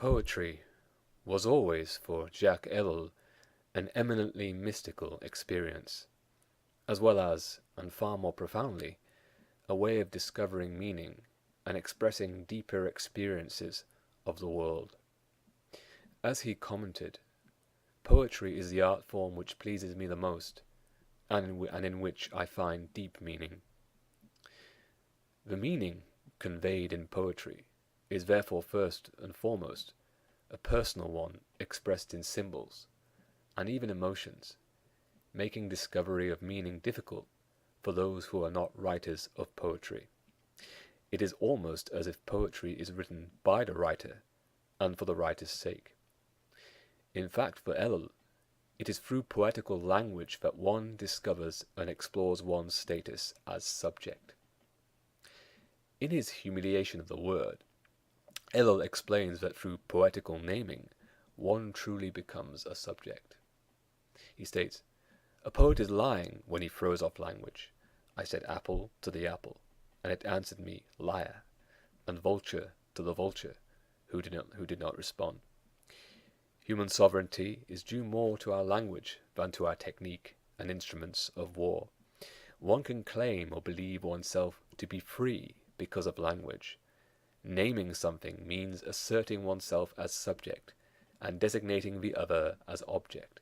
Poetry was always for Jacques Ellul an eminently mystical experience, as well as, and far more profoundly, a way of discovering meaning and expressing deeper experiences of the world. As he commented, poetry is the art form which pleases me the most, and in which I find deep meaning. The meaning conveyed in poetry is therefore first and foremost a personal one expressed in symbols, and even emotions, making discovery of meaning difficult for those who are not writers of poetry. It is almost as if poetry is written by the writer and for the writer's sake. In fact, for Ellul, it is through poetical language that one discovers and explores one's status as subject. In his humiliation of the word, Ellul explains that through poetical naming, one truly becomes a subject. He states, "A poet is lying when he throws off language. I said apple to the apple, and it answered me liar, and vulture to the vulture, who did not respond. Human sovereignty is due more to our language than to our technique and instruments of war. One can claim or believe oneself to be free because of language. Naming something means asserting oneself as subject and designating the other as object.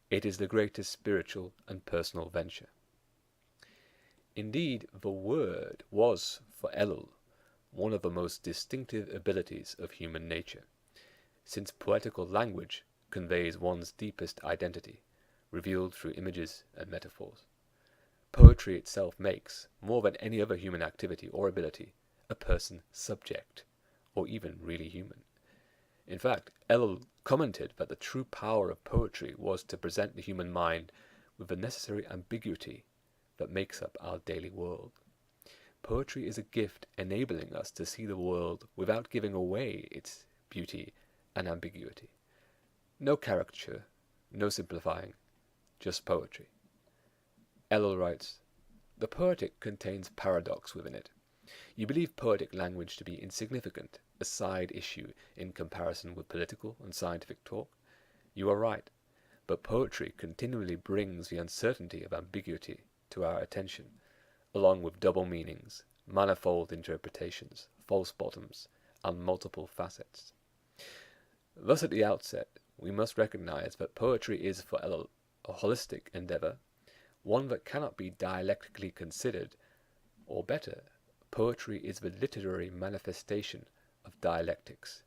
It is the greatest spiritual and personal venture." Indeed, the word was, for Ellul, one of the most distinctive abilities of human nature, since poetical language conveys one's deepest identity, revealed through images and metaphors. Poetry itself makes, more than any other human activity or ability, a person subject, or even really human. In fact, Ellul commented that the true power of poetry was to present the human mind with the necessary ambiguity that makes up our daily world. Poetry is a gift enabling us to see the world without giving away its beauty and ambiguity. No caricature, no simplifying, just poetry. Ellul writes, "The poetic contains paradox within it. You believe poetic language to be insignificant, a side issue in comparison with political and scientific talk. You are right, but poetry continually brings the uncertainty of ambiguity to our attention, along with double meanings, manifold interpretations, false bottoms, and multiple facets." Thus at the outset, we must recognize that poetry is for Ellul a holistic endeavor, one that cannot be dialectically considered, or better, poetry is the literary manifestation of dialectics.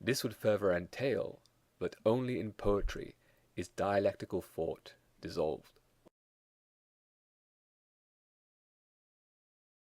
This would further entail that only in poetry is dialectical thought dissolved.